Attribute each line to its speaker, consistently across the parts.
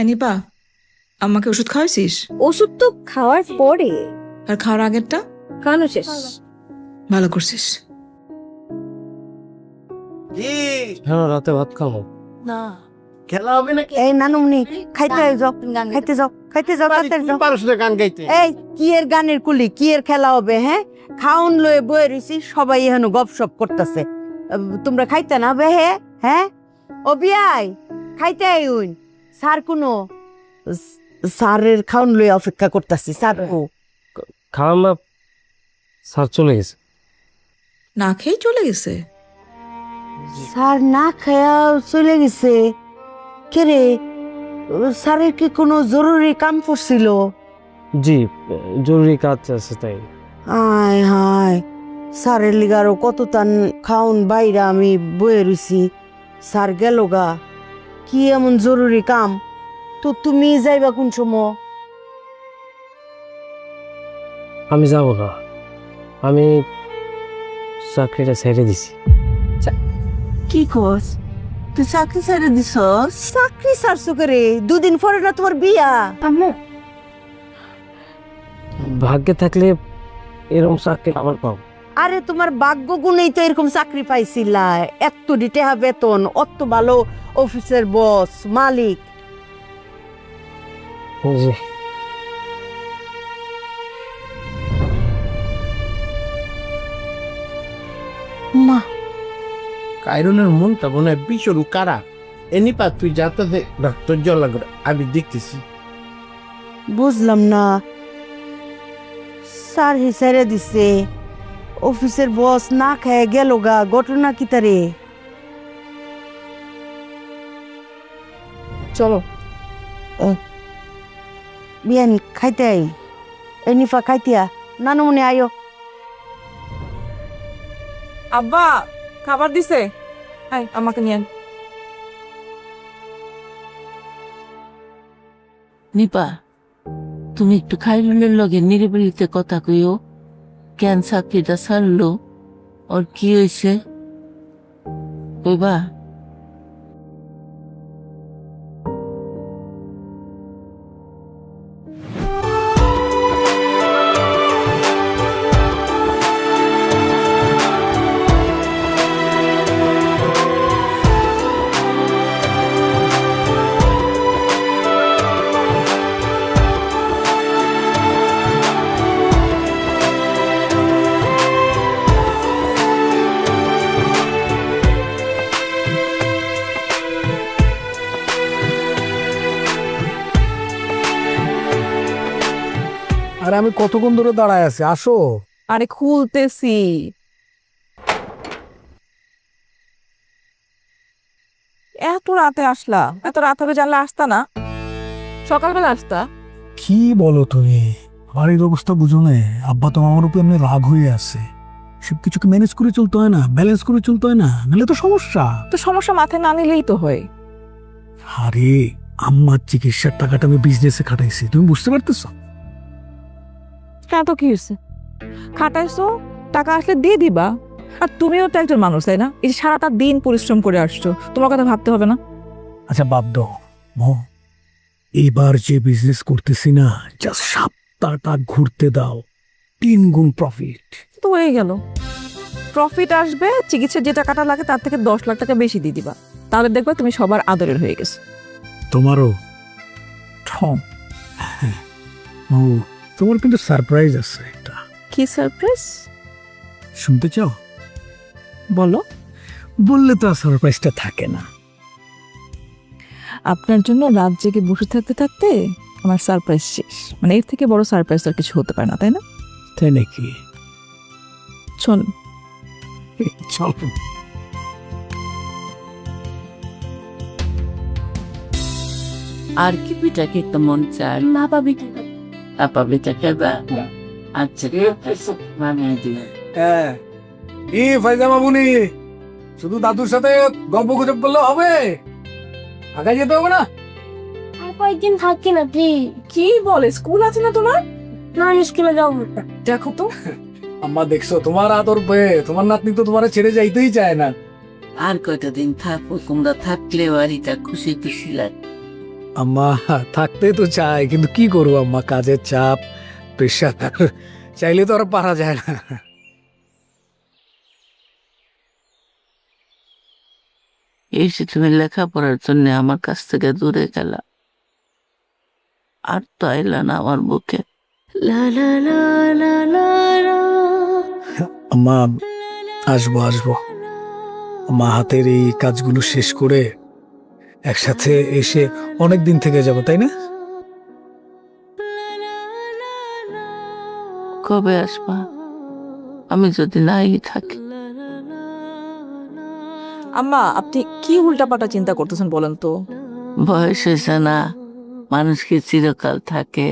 Speaker 1: নিপা, আমাকে ওষুধ খাওয়াইছিস?
Speaker 2: ওষুধ তো খাওয়ার পরে।
Speaker 1: আর খাওয়ার আগেরটা?
Speaker 2: খাওয়ানো শেষ।
Speaker 1: ভালো করছিস।
Speaker 3: হ্যাঁ, রাতে ভাত খাবো
Speaker 2: না
Speaker 3: খেলা হবে নাকি?
Speaker 4: এই নানুমনি খাইতে যাও, খাইতে যাও, খাইতে যাও, তাড়াতাড়ি যাও।
Speaker 3: পারস না গান গাইতে?
Speaker 4: এই কি এর গানের কুলি, কি এর খেলা হবে? হ্যাঁ, খাউন লয়ে বয়ে রইছি, সবাই এখন গপসপ করতেছে। তোমরা খাইতে না বে? হ্যাঁ, ও বিয়াই খাইতে আইউন। স্যার কোনো স্যারের খাউন লয়ে অপেক্ষা করতেছি। স্যার
Speaker 3: খাওয়া না, স্যার চলে গেছে।
Speaker 1: না খেয়ে চলে গেছে?
Speaker 4: স্যার না খায়া চলে গেছে? কে রে, স্যারের কি কোনো জরুরি কাম পড়ছিল?
Speaker 3: জি, জরুরি কাজ আছে তাই।
Speaker 4: হায় হায়, স্যারের লিগারও কত তান খাউন বাইরা আমি বয়ে রইছি। স্যার গেল গা, কি এমন জরুরি কাম? তো তুমি যাইবা কোন সময়?
Speaker 3: আমি যাব না, আমি চাকরিটা ছেড়ে দিছি।
Speaker 4: কি কস, তুই চাকরি ছেড়ে দিছ? চাকরি ছাড়ছো করে? দুদিন পরে না তোমার বিয়া।
Speaker 3: ভাগ্যে থাকলে এরকম চাকরি আবার পাবো।
Speaker 4: আরে তোমার ভাগ্য গুণেই তো এরকম চাকরি পাইছিলা। এত টাকা বেতন, অত ভালো অফিসের বস, মালিক।
Speaker 3: জি,
Speaker 4: মা,
Speaker 5: কাইরনের মনটা মনে হয় ভীষণ কারা। এনিপা তুই যাতে ডাক্তার জল আমি দেখতেছি।
Speaker 4: বুঝলাম না, স্যার ছেড়ে দিছে, অফিসের বস না খেয়ে গেল গা, ঘটনা কি তারে?
Speaker 1: চলো।
Speaker 4: বিয়ান খাইতে আই। এনিফা খাইতিয়া, নানুমনি আয়ো।
Speaker 1: আব্বা খাবার দিছে, আমাকে নিয়ে।
Speaker 6: নিপা, তুমি একটু খাইরুলের লগে নিরিবিলিতে কথা কইও। কেন চাকরিটা ছাড়লো, ওর কি হয়েছে কইবা?
Speaker 7: আরে আমি কতক্ষণ ধরে দাঁড়ায় আছি, আসো।
Speaker 1: আরে খুলতেছি। এত রাতে আসলা? এত রাত হবে জানলে আসতা না? সকালবেলা আসতা।
Speaker 7: কি বলো তুমি? বাড়ির অবস্থা বুঝো না? আব্বা তো আমার উপর এমনি রাগ হয়ে আছে। সবকিছুকে ম্যানেজ করে চলতে হয় না, ব্যালেন্স করে চলতে হয় না, নাহলে তো সমস্যা।
Speaker 1: তো সমস্যা মাথায় না নিলেই তো হয়।
Speaker 7: আরে আম্মার চিকিৎসার টাকাটা আমি বিজনেসে খাটাইছি, তুমি বুঝতে পারতেছো?
Speaker 1: কেন, তো কি হয়েছে? খাটাইছো, টাকা আসলে দিয়ে দিবা। আর তুমিও তো একজন মানুষ, তাই না? এই যে সারাটা দিন পরিশ্রম করে আসছো, তোমার কথা ভাবতে হবে না?
Speaker 7: আচ্ছা বাদ দাও মো, এবার যে বিজনেস করতেছি না, জাস্ট সপ্তাহটা ঘুরতে দাও, 3 গুণ প্রফিট।
Speaker 1: তো হয়ে গেল, প্রফিট আসবে, চিকিৎসার যে টাকাটা লাগে তার থেকে 10 লাখ টাকা বেশি দিয়ে দিবা। তাহলে দেখবে তুমি সবার আদরের হয়ে গেছো।
Speaker 7: তোমারও ঠং। ও, তোমার কিন্তু সারপ্রাইজ আছে একটা।
Speaker 1: কি সারপ্রাইজ?
Speaker 7: শুনতে চাও?
Speaker 1: বলো।
Speaker 7: বললে তো আর সারপ্রাইজটা থাকে না।
Speaker 1: আপনার জন্য রাত জেগে বসে থাকতে থাকতে আমার সারপ্রাইজ শেষ। মানে এর থেকে বড় সারপ্রাইজ আর কিছু হতে পারে না, তাই না?
Speaker 7: তাই নাকি?
Speaker 1: চল।
Speaker 7: চল।
Speaker 6: আর কি পিঠা খেতে মন চায়? না পাবি কি? আপা পিঠা খেবা? আচ্ছা, বানিয়ে দিও।
Speaker 7: হ্যাঁ, কি ফাইজামা বুনি, শুধু দাদুর সাথে গল্প গুজব করলে হবে? আগে যেতে হবে না?
Speaker 2: আর কয়েকদিন থাকি না প্লিজ।
Speaker 1: কি বলে, স্কুল আছে না তোমার?
Speaker 2: না, আমি স্কুলে যাবো না।
Speaker 1: দেখো তো,
Speaker 7: আম্মা দেখছো তোমার আদর পেয়ে তোমার নাতনি তো তোমার ছেড়ে যাইতেই চায় না।
Speaker 6: আর কয়টা দিন থাকবো, তোমরা থাকলেও আর এটা খুশি খুশি লাগে।
Speaker 7: আম্মা থাকতে তো চাই, কিন্তু কি করবো আম্মা, কাজের চাপ, প্রেশার, চাইলে তো আর পারা যায় না।
Speaker 6: এই যে তুমি লেখাপড়ার জন্য আমার কাছ থেকে দূরে গেলা, আর তো আইলা না আমার বুকে।
Speaker 7: আম্মা আসবো আসবো, আম্মা হাতের এই কাজগুলো শেষ করে একসাথে এসে অনেক দিন থেকে যাব, তাই না?
Speaker 6: কবে আসবা? আমি যদি নাই থাকি।
Speaker 1: আম্মা আপনি কি উল্টাপাল্টা চিন্তা করতেছেন বলেন তো?
Speaker 6: বয়স হয়েছে না, মানুষ কি চিরকাল থাকে?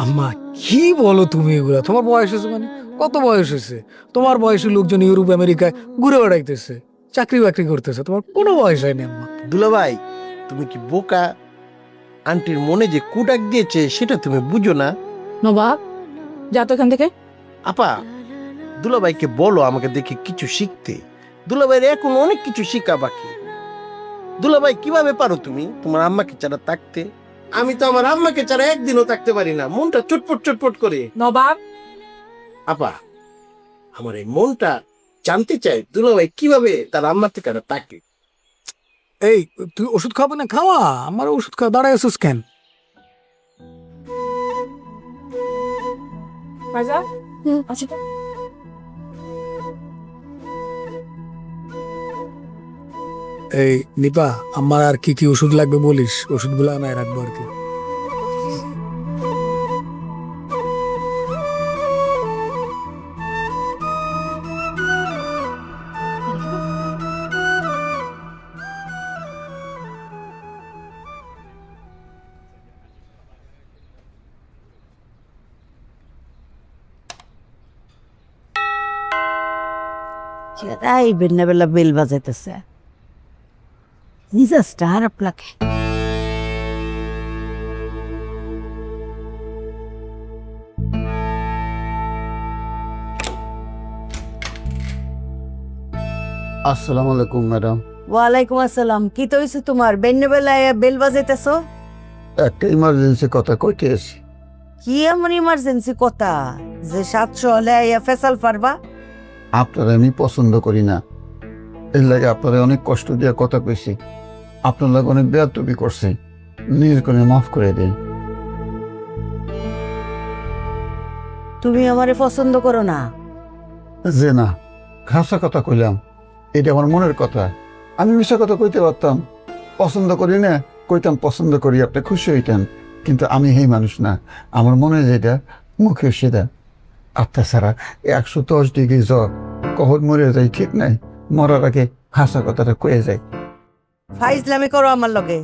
Speaker 7: আম্মা কি বলো তুমি এগুলা? তোমার বয়স হয়েছে মানে? কত বয়স হয়েছে? তোমার বয়সী লোকজন ইউরোপ আমেরিকায় ঘুরে বেড়াইতেছে, চাকরি বাকরি করতেছে, তোমার কোনো বয়স হয়নি আম্মা।
Speaker 5: দুলাভাই, তুমি কি বোকা? আন্টির মনে যে কুডাক দিয়েছে সেটা তুমি বুঝো না?
Speaker 1: নবাব যা তো এখান থেকে।
Speaker 5: আপা, দুলাভাইকে বলো আমাকে দেখে কিছু শিখতে। দুলাভাইয়ের এখন অনেক কিছু শিখা বাকি। দুলাভাই, কিভাবে পারো তুমি তোমার আম্মাকে ছাড়া থাকতে? আমি তো আমার আম্মাকে ছাড়া একদিনও থাকতে পারি না, মনটা চটপট চটপট করে।
Speaker 1: নবাব
Speaker 5: আপা, আমার এই মনটা জানতে চাই দুলাভাই কিভাবে তার আম্মার থেকে থাকে।
Speaker 7: এই তুই ওষুধ খাবে না? খাওয়া, আমার ওষুধ খাওয়া, দাঁড়ায় আছিস কেন?
Speaker 1: ফাইজা আচ্ছা তো।
Speaker 7: এই নিপা, আমার আর কি কি ওষুধ লাগবে বলিস, ওষুধগুলো আনায় রাখবো আর কি।
Speaker 4: এই বেলা বেল বাজাইতেছে, নিজেরটা খারাপ লাগে।
Speaker 8: আসসালামু আলাইকুম ম্যাডাম।
Speaker 4: ওয়ালাইকুম আসসালাম। কি তো হয়েছে তোমার? বেলায় বেল বাজাইতেছো?
Speaker 8: একটা ইমার্জেন্সি কথা কইতে এসি।
Speaker 4: কি এমন ইমার্জেন্সি কথা যে 700 হলে ফেসাল পারবা?
Speaker 8: আপনারা আমি পছন্দ করি না, এর লাগে আপনারা অনেক কষ্ট দিয়ে কথা কইছি। আপনার লাগে অনেক বেয়াদবি করছি, নিজের করে মাফ করে দিন।
Speaker 4: তুমি আমারে পছন্দ করো না?
Speaker 8: যে না, খাসা কথা কইলাম, এটা আমার মনের কথা। আমি মিশা কথা কইতে পারতাম, পছন্দ করি না কইতাম পছন্দ করি, আপনি খুশি হইতেন। কিন্তু আমি এই মানুষ না, আমার মনে যেটা মুখে সেটা। আপনার ছাড়া 110 ডিগ্রি জ্বর, কখন মরে যাই ঠিক নাই, মরার আগে হাসা কথাটা কয়ে যায়।
Speaker 4: ফাইজলামি করো আমার লগে।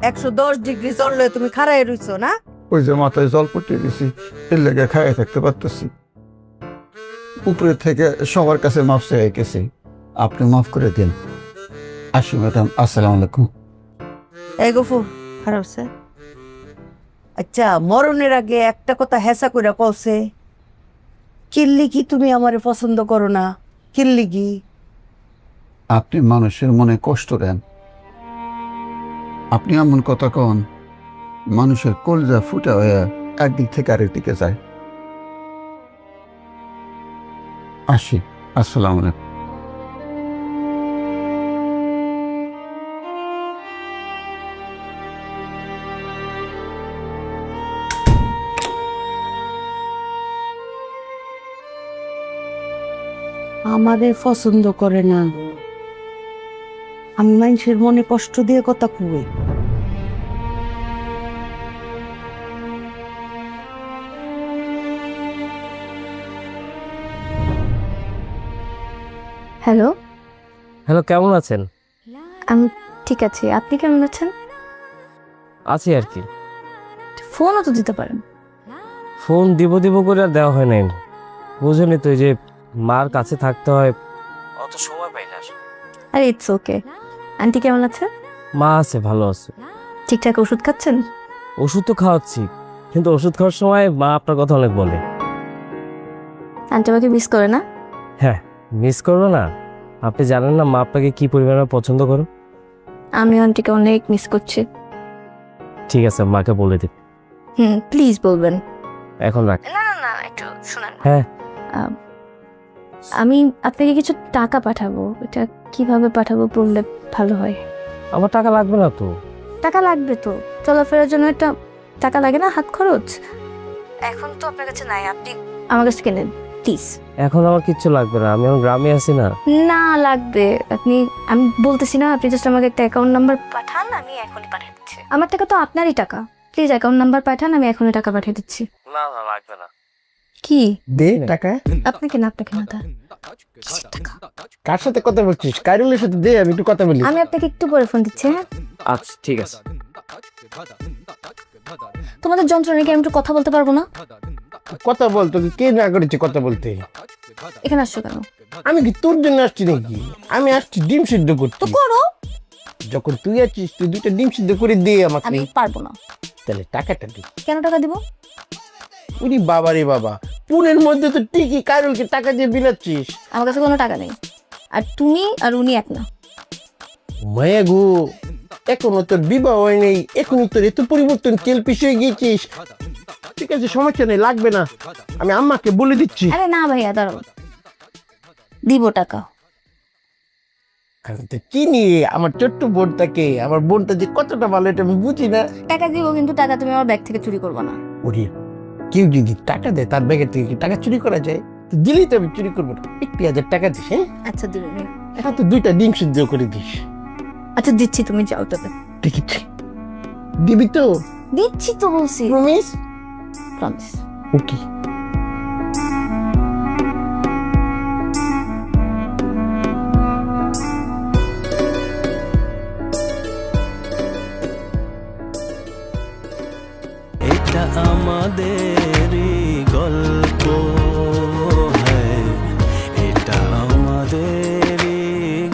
Speaker 4: 110 ডিগ্রি জ্বর লয়ে তুমি খাড়াই রইছো না?
Speaker 8: ওই যে মাথায় জল পড়তে গেছি, এর লেগে খাইয়ে থাকতে পারতেছি। উপরে থেকে সবার কাছে মাফ চেয়ে গেছি, আপনি মাফ করে দিন। আসি ম্যাডাম, আসসালামু আলাইকুম।
Speaker 4: এই গফু খারাপ হচ্ছে। আচ্ছা, মরণের আগে একটা কথা হেসা কইরা কইছে, কিল্লি কি তুমি আমারে পছন্দ করো না? কিল্লি কি?
Speaker 8: আপনি মানুষের মনে কষ্ট দেন, আপনি এমন কথা কন মানুষের কলজা ফুটা হয়ে একদিক থেকে আরেক দিকে যায়। আসি, আসসালামু আলাইকুম।
Speaker 4: আমাদের পছন্দ করে না, আমি মানুষের মনে কষ্ট দিয়ে কথা কই।
Speaker 2: হ্যালো,
Speaker 3: হ্যালো, কেমন আছেন?
Speaker 2: আমি ঠিক আছি। আপনি কেমন আছেন?
Speaker 3: আছি আর কি।
Speaker 2: ফোনও তো দিতে পারেন।
Speaker 3: ফোন দিব দিব করে আর দেওয়া হয় নাই। বুঝলি তো, এই যে মার কাছে থাকতে হয়, অত সময় পাই না আসলে।
Speaker 2: আরে ইটস ওকে। আন্টি কেমন আছে?
Speaker 3: মা আছে, ভালো আছে।
Speaker 2: ঠিকঠাক ওষুধ খাচ্ছেন?
Speaker 3: ওষুধ তো খাওয়াচ্ছি, কিন্তু ওষুধ খাওয়ার সময় মা আপনার কথা অনেক বলে।
Speaker 2: আন্টি আমাকে মিস করে না?
Speaker 3: হ্যাঁ, মিস করবো না? আপনি জানেন না মা আপনাকে কি পরিমাণে পছন্দ করে।
Speaker 2: আমি আন্টিকে অনেক মিস করছি।
Speaker 3: ঠিক আছে, মাকে বলে দিই।
Speaker 2: প্লিজ বলবেন।
Speaker 3: এখন রাখ।
Speaker 2: না না না, একটু শুনুন।
Speaker 3: হ্যাঁ।
Speaker 2: আমি আপনাকে কিছু টাকা পাঠাবো, এটা কিভাবে পাঠাবো বললে ভালো হয়।
Speaker 3: আমার টাকা লাগবে না তো।
Speaker 2: টাকা লাগবে তো, চলাফেরার জন্য একটা টাকা লাগে না, হাত খরচ। এখন তো আপনার কাছে নাই, আপনি আমার কাছে কেনেন প্লিজ।
Speaker 3: এখন আমার কিচ্ছু লাগবে না, আমি এখন গ্রামে আছি না।
Speaker 2: না লাগবে, আমি বলতেছি না, আপনি জাস্ট আমাকে একটা অ্যাকাউন্ট নাম্বার পাঠান, আমি এখনই পাঠিয়ে দিচ্ছি। আমার টাকা তো আপনারই টাকা, প্লিজ অ্যাকাউন্ট নাম্বার পাঠান, আমি এখনই টাকা পাঠিয়ে দিচ্ছি।
Speaker 3: না না, লাগবে না।
Speaker 2: কি
Speaker 5: দে টাকা।
Speaker 2: আপনাকে না দা কিসের টাকা?
Speaker 5: কার সাথে কথা বলছিস? কাইরুলের সাথে দে, আমি একটু কথা বলি।
Speaker 2: আমি আপনাকে একটু পরে ফোন দিচ্ছি। হ্যাঁ
Speaker 3: আচ্ছা ঠিক আছে।
Speaker 2: তোমাদের যন্ত্রণা কি আমি একটু কথা বলতে পারবো না?
Speaker 5: কথা বল, তোকে কে না করেছে কথা বলতে?
Speaker 2: এখানে আসছো কেন?
Speaker 5: আমি কি তোর জন্য আসছি নাকি? আমি আসছি ডিম সিদ্ধ করতে।
Speaker 2: তো করো।
Speaker 5: যখন তুই আছিস, তুই 2টা ডিম সিদ্ধ করে দে আমাকে।
Speaker 2: আমি পারবো না।
Speaker 5: তাহলে টাকাটা দে।
Speaker 2: কেন টাকা দিব?
Speaker 5: উনি বাবা রে বাবা, পুনের মধ্যে তো ঠিকই কাইরুলকে টাকা দিয়ে বিলাচ্ছিস।
Speaker 2: আমার কাছে কোনো টাকা নেই, আর তুমি আর উনি এক না।
Speaker 5: মায়া গো, এখনো তোর বিবাহ হয় নেই, এখনই তোর এত পরিবর্তন তেলপিস হয়ে গিয়েছিস। ঠিক আছে, সমস্যা নেই, লাগবে না, আমি আম্মাকে বলে দিচ্ছি।
Speaker 2: আরে না ভাইয়া, দাঁড়াও, দিব টাকা।
Speaker 5: আমি তো চিনি আমার ছোট্ট বোনটাকে, আমার বোনটা যে কতটা ভালো এটা আমি বুঝি না।
Speaker 2: টাকা দিব, কিন্তু টাকা তুমি আমার ব্যাগ থেকে চুরি করবে না।
Speaker 5: ওরে, কেউ যদি টাকা দেয় তার ব্যাগের থেকে কি টাকা চুরি করা যায়? তো দিলেই তো আমি চুরি করবো না। 1,000 টাকা দিস। হ্যাঁ
Speaker 2: আচ্ছা দিবেন।
Speaker 5: এখন তো 2টা ডিম সিদ্ধ করে দিস।
Speaker 2: আচ্ছা দিচ্ছি, তুমি যাও তবে।
Speaker 5: ঠিক আছে, দিবি তো?
Speaker 2: দিচ্ছি তো বলছি।
Speaker 5: প্রমিস?
Speaker 2: প্রমিস।
Speaker 5: ওকে।
Speaker 9: এটা আমাদেরই গল্প, হ্যাঁ এটা আমাদেরই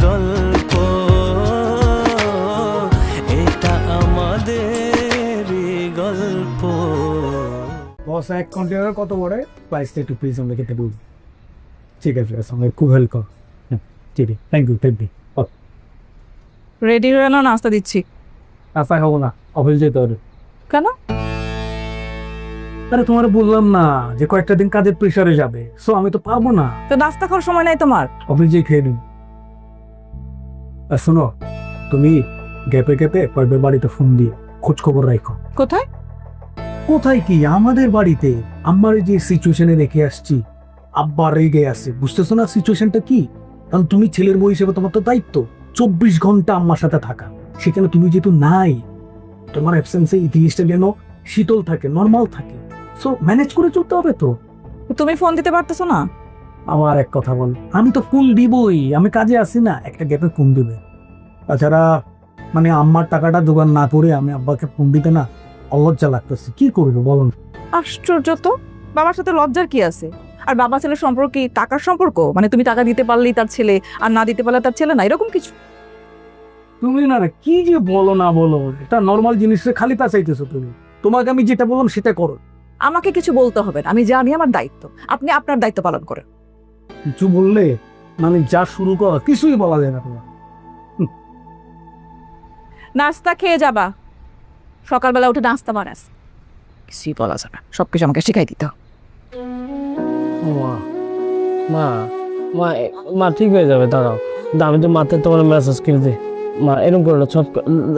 Speaker 9: গল্প, এটা আমাদেরই গল্প।
Speaker 7: বস এক কন্টেনার কত বড়? প্রাইসটা একটু প্লিজ আমাকে কেটে বলুন। ঠিক আছে, আমাকে খুব হেল্প কর। ঠিক আছে, থ্যাংক ইউ।
Speaker 1: রেডি হয়ে না, নাস্তা দিচ্ছি।
Speaker 7: আশা হবো না, অফিস যেতে হবে।
Speaker 1: কেন?
Speaker 7: আরে তোমার বললাম না যে কয়েকটা দিন কাজের প্রেশারে যাবে, সো আমি তো পারবো না।
Speaker 1: তো নাস্তা খাওয়ার সময় নাই তোমার?
Speaker 7: অফিস যেয়ে খেয়ে নিন। আর শোনো, তুমি গ্যাপে গ্যাপে পরের বাড়িতে ফোন দিয়ে খোঁজ খবর রাখো।
Speaker 1: কোথায়?
Speaker 7: কোথায় কি, আমাদের বাড়িতে। আমার যে সিচুয়েশনে রেখে আসছি, আব্বা রেগে আছে, বুঝতেছো না সিচুয়েশনটা কি? কারণ তুমি ছেলের বউ হিসেবে তোমার তো দায়িত্ব 24 ঘন্টা আম্মার সাথে থাকা। সেখানে তুমি যেহেতু নাই, তোমার অ্যাবসেন্সে এই জিনিসটা যেন শীতল থাকে, নর্মাল থাকে। সো ম্যানেজ করে চলতে হবে তো।
Speaker 1: তুমি ফোন দিতে পারতেছো না?
Speaker 7: আমার এক কথা বল, আমি তো ফোন দিবই, আমি কাজে আসি না, একটা গ্যাপে ফোন দিবে। তাছাড়া মানে আম্মার টাকাটা জোগাড় না করে আমি আব্বাকে ফোন দিতে না অলজ্জা লাগতেছে, কি করবো বলুন?
Speaker 1: আশ্চর্য তো, বাবার সাথে লজ্জার কি আছে? আর বাবা ছেলের সম্পর্ক কি টাকার সম্পর্ক? মানে তুমি টাকা দিতে পারলেই তার ছেলে, আর না দিতে পারলে তার ছেলে না, এরকম কিছু?
Speaker 7: তুমি না কি যে বলো না বলো, এটা নর্মাল জিনিসে খালি পেঁচাইতেছো তুমি। তোমাকে আমি যেটা বললাম সেটা করো।
Speaker 1: আমাকে কিছু বলতে হবে না, আমি জানি আমার দায়িত্ব। আপনি আপনার দায়িত্ব পালন করেন।
Speaker 7: কিছু বললে মানে যা শুরু করা কিছুই বলা যায় না তোমার।
Speaker 1: নাস্তা খেয়ে যাবা, সকালবেলা উঠে নাস্তা বানাস, কিছুই বলা যাবে না, সবকিছু আমাকে শিখাই দিতে হবে।
Speaker 3: মা মা মা মা ঠিক হয়ে যাবে, দাঁড়াও। আমি তো মাথায় তোমার মেসেজ করে দিই। মা এরকম করো না, সব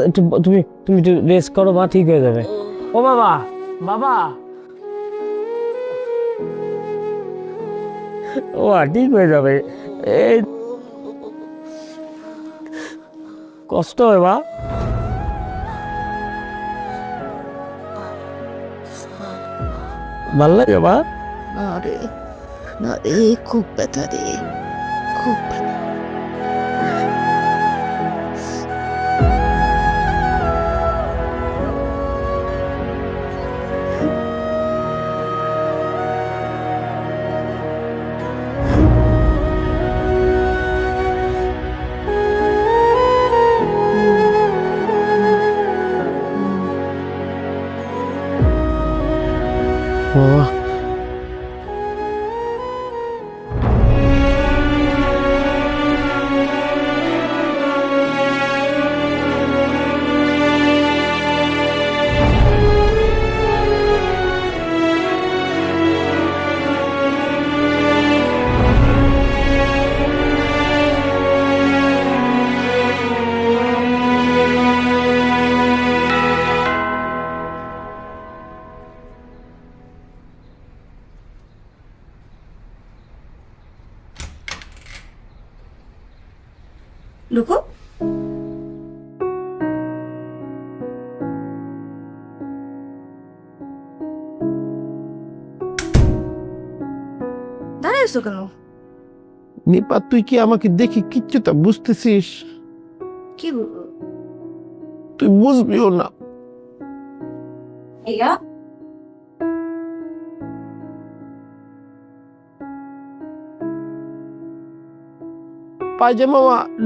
Speaker 3: একটু তুমি তুমি একটু রেস্ট করো, মা ঠিক হয়ে যাবে। ও বাবা, বাবা, ও ঠিক হয়ে যাবে। এই কষ্ট হয় মা। ভাল লাগে মা?
Speaker 6: না রে, না রে, খুব ব্যথা রে, খুব ব্যথা।
Speaker 3: বাবা,
Speaker 2: লুকো দাঁড়াইছো কেন?
Speaker 5: নিপা তুই কি আমাকে দেখি কিচ্ছুটা বুঝতেছিস?
Speaker 2: কি বলবো?
Speaker 5: তুই বুঝবিও না।
Speaker 2: ইয়া
Speaker 5: পায়জামা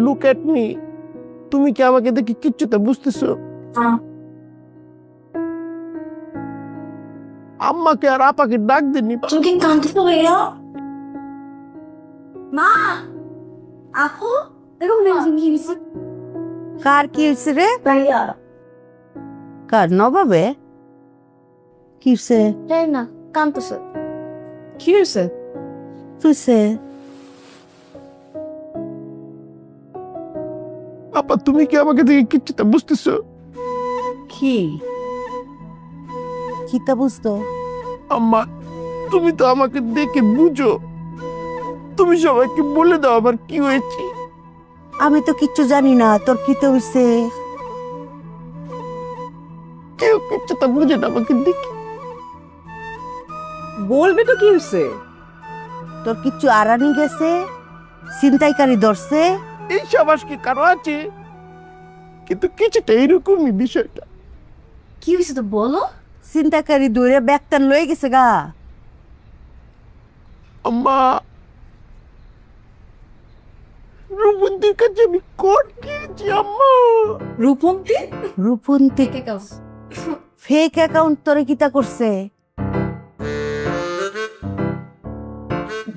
Speaker 5: লুক এট মি। তুমি কি আমাকে দেখি কিচ্ছুটা বুঝতেছো? আম্মাকে আর আপাকে ডাক দে নিপা।
Speaker 2: তুমি কি কাঁদছো ভাইয়া? মা আপু এরকম দেখছি কি হয়েছে?
Speaker 4: কার কি হয়েছে রে?
Speaker 2: ভাইয়া
Speaker 4: কার নবাবে কি হয়েছে?
Speaker 2: তাই না কাঁদতেছে।
Speaker 1: কি হয়েছে?
Speaker 4: তুইছে
Speaker 5: আপা তুমি কি আমাকে দেখি কিচ্ছুটা বুঝতেছো?
Speaker 4: কি কিতা বুঝতো?
Speaker 5: আম্মা তুমি তো আমাকে দেখে বুঝো, তুমি সবাইকে বলে দাও আবার কি হয়েছে।
Speaker 4: আমি তো কিচ্ছু জানি না তোর কিতা হয়েছে।
Speaker 5: কেউ কিচ্ছুটা বুঝে না আমাকে দেখে।
Speaker 1: বলবে তো কি হয়েছে?
Speaker 4: তোর কিচ্ছু আরানি গেছে, ছিনতাইকারী ধরছে।
Speaker 5: এই সাবাস কি কারো আছে, কিন্তু কিছুটা এইরকমই বিষয়টা।
Speaker 2: কি হয়েছে তো বলো।
Speaker 4: ছিনতাইকারী ধরে ব্যাগটান লয়ে গেছে গা।
Speaker 5: আম্মা রূপন্তির কাছে আমি কোড খেয়েছি আম্মা।
Speaker 1: রূপন্তি?
Speaker 4: রূপন্তি ফেক অ্যাকাউন্ট তোরে কিতা করছে?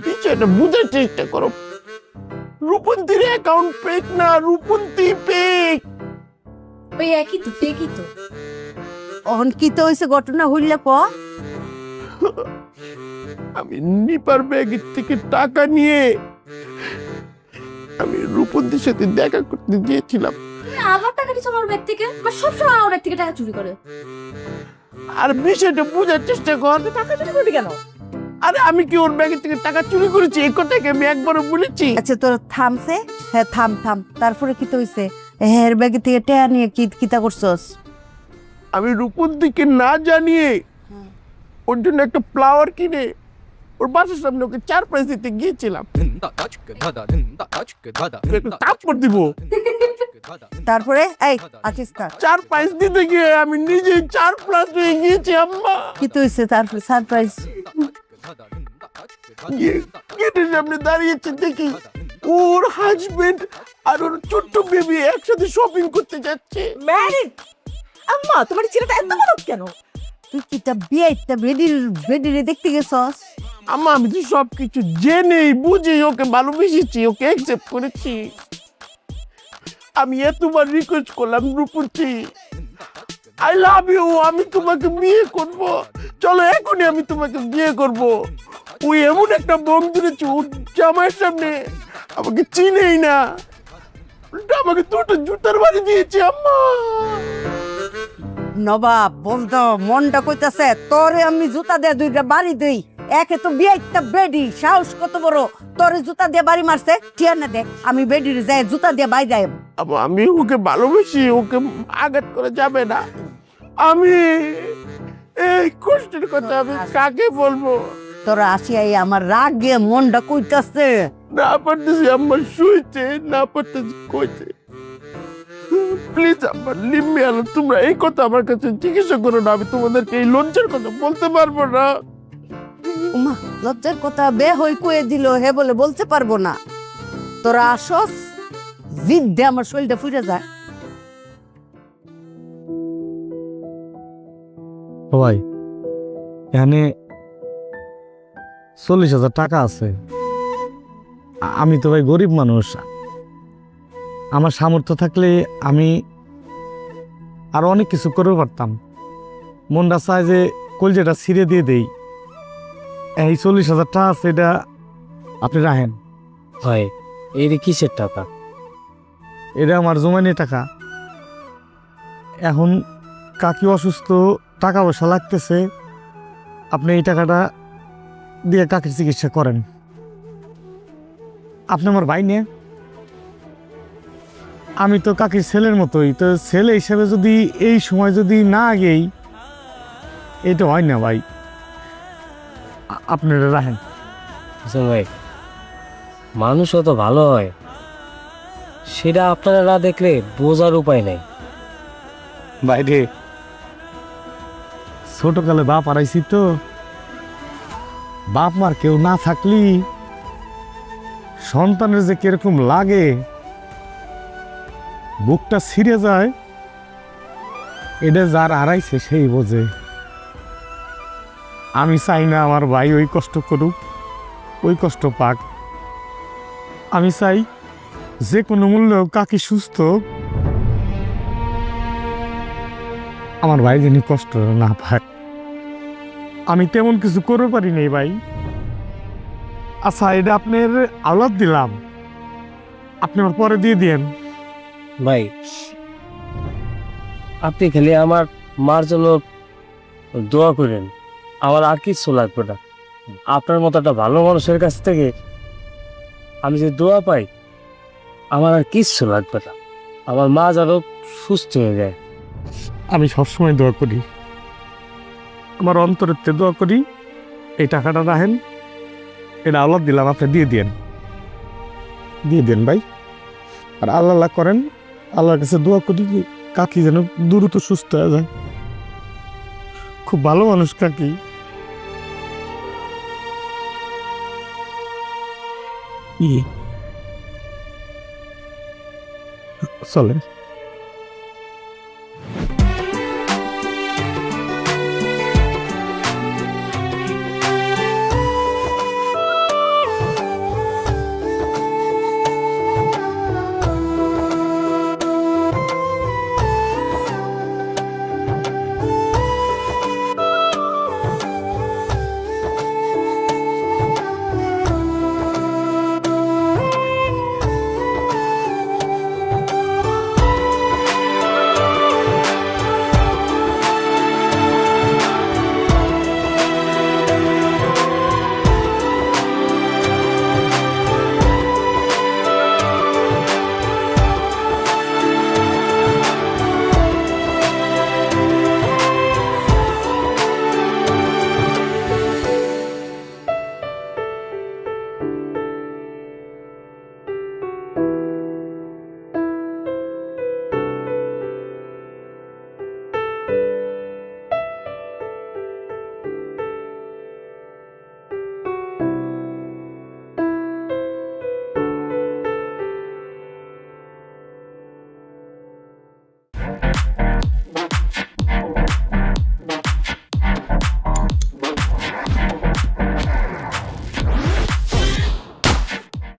Speaker 5: বিষয়টা বুঝার চেষ্টা করো। রূপন্তির অ্যাকাউন্ট ফেক না, রূপন্তি ফেক।
Speaker 2: ওই একই তো ফেকই তো।
Speaker 4: অহন কিতা হয়েছে ঘটনা হইলে ক।
Speaker 5: আমি নিপার ব্যাগের থেকে টাকা নিয়ে আমি রূপন্তির সাথে দেখা করতে গিয়েছিলাম।
Speaker 2: আমার টাকা দিছো আমার ব্যাগ থেকে? আমার সবসময় আমার ব্যাগ থেকে টাকা চুরি করে।
Speaker 5: আর বিষয়টা বোঝার চেষ্টা কর।
Speaker 1: টাকা চুরি করবি কেন?
Speaker 5: আরে আমি কি ওর ব্যাগের থেকে টাকা চুরি করেছি এই কথাকে আমি একবারও বলেছি?
Speaker 4: আচ্ছা তোর থামছে? হ্যাঁ থাম থাম, তারপরে কিতা হয়েছে? হ্যাঁ ব্যাগের থেকে টেয়া নিয়ে কিতা করছস?
Speaker 5: আমি রূপন্তিকে না জানিয়ে ওর জন্য একটা ফ্লাওয়ার কিনে ওর বাসার সামনে ওকে 4 প্রাইজ দিতে গিয়েছিলাম। তারপর দিব
Speaker 4: তারপরে এই আছিস কা
Speaker 5: 4 প্রাইজ দিতে গিয়ে আমি নিজে 4 প্লাস হয়ে গিয়েছি আম্মা।
Speaker 4: কিতা হয়েছে তারপরে? সারপ্রাইজ
Speaker 5: গেটের সামনে দাঁড়িয়েছে, দেখি ওর হাজবেন্ড আর ওর ছোট্ট বেবি একসাথে শপিং করতে যাচ্ছে।
Speaker 1: ম্যারিড? আম্মা তোমার ছেলেটা এত বড় কেন?
Speaker 4: তুই কিতা বিয়েটা বেডিরে দেখতে গেছস?
Speaker 5: আম্মা আমি তো সবকিছু জেনেই বুঝে ওকে ভালোবেসেছি, ওকে অ্যাকসেপ্ট করেছি। আমি এতবার রিকোয়েস্ট করলাম রূপন্তী আই লাভ ইউ, আমি তোমাকে বিয়ে করব, চলো এখনই আমি তোমাকে বিয়ে করব। ওই এমন একটা বম ধরেছে ওর জামাইয়ের সামনে, আমাকে চিনেই না, উল্টা আমাকে 2টা জুতার বাড়ি দিয়েছে আম্মা।
Speaker 4: নবাব বলতো মনটা কইতাছে তোরে আমি জুতা দিয়ে 2টা বাড়ি দেই। একে তো বিয়েটা বেডি, সাহস কত বড়, তোরে জুতা দিয়ে বাড়ি মারছে। টিয়া না দে, আমি বেডির যাই জুতা দিয়ে বাই যাই।
Speaker 5: আমি ওকে ভালোবাসি, ওকে আঘাত করা যাবে না। আমি এই কষ্টের কথা আমি কাকে বলবো?
Speaker 4: তোরা আসিয়াই আমার রাগে মনটা কইতাছে।
Speaker 5: না পারতেছি আম্মা শুইতে, না পারতেছি কইতে। প্লিজ আম্মা লিভ মি অ্যালোন। তোমরা এই কথা আমার কাছে জিজ্ঞাসা করো না, আমি তোমাদেরকে এই লজ্জার কথা বলতে পারবো না।
Speaker 4: উমা লজ্জার কথা বে হই কয়ে দিল, হে বলে বলতে পারবো না। তোরা আসস জিদ দে আমার শরীরটা ফুটে যায়।
Speaker 3: ভাই এখানে 40,000 টাকা আছে। আমি তো ভাই গরিব মানুষ, আমার সামর্থ্য থাকলে আমি আরো অনেক কিছু করতে পারতাম। মনটা চায় যে কলজেটা ছিঁড়ে দিয়ে দেই। এই 40,000 টাকা আছে, এটা আপনি রাখেন।
Speaker 10: ভাই এই কিসের টাকা?
Speaker 3: এটা আমার জমানি টাকা। এখন কাকি অসুস্থ, টাকা পয়সা লাগতেছে, আপনি এই টাকাটা দিয়ে কাকির চিকিৎসা করেন। আপনি আমার ভাই নিয়ে
Speaker 7: আমি তো কাকির ছেলের মতোই, তো ছেলে হিসেবে যদি এই সময় যদি না আগেই, এটা হয় না ভাই। আপনারা রাখেন।
Speaker 3: হাসান ভাই, মানুষও তো ভালো হয়, সেটা আপনারা না দেখলে বোঝার উপায় নেই।
Speaker 7: বাইরে ছোটকালে বাপ হারাইছি তো, বাপ মার কেউ না থাকলি সন্তানের যে কিরকম লাগে, বুকটা ছিঁড়ে যায়, এটা যার হারাইছে সেই বোঝে। আমি চাই না আমার ভাই ওই কষ্ট করুক, ওই কষ্ট পাক। আমি চাই যে কোনো মূল্য কাকি সুস্থ হোক, আমার ভাই যেন কষ্ট না পায়। আমি তেমন কিছু করতে পারি নাই ভাই। আচ্ছা, এটা আপনার আওলাদ দিলাম, আপনি আমার পরে দিয়ে দিয়েন।
Speaker 3: ভাই, আপনি খালি আমার মার জন্য দোয়া করেন, আমার আর কিচ্ছু লাগবে না। আপনার মতো একটা ভালো মানুষের কাছ থেকে আমি যে দোয়া পাই, আমার আর কিচ্ছু লাগবে না। আমার মা যেন সুস্থ হয়ে যায়।
Speaker 7: আমি সবসময় দোয়া করি, আমার অন্তরের তে দোয়া করি। এই টাকাটা রাখেন, এটা আওলাদ দিলাম, আপনি দিয়ে দেন ভাই। আর আল্লাহ আল্লাহ করেন, আল্লাহর কাছে দোয়া করি যে কাকি যেন দ্রুত সুস্থ হয়ে যায়। খুব ভালো মানুষ কাকি। চলেন।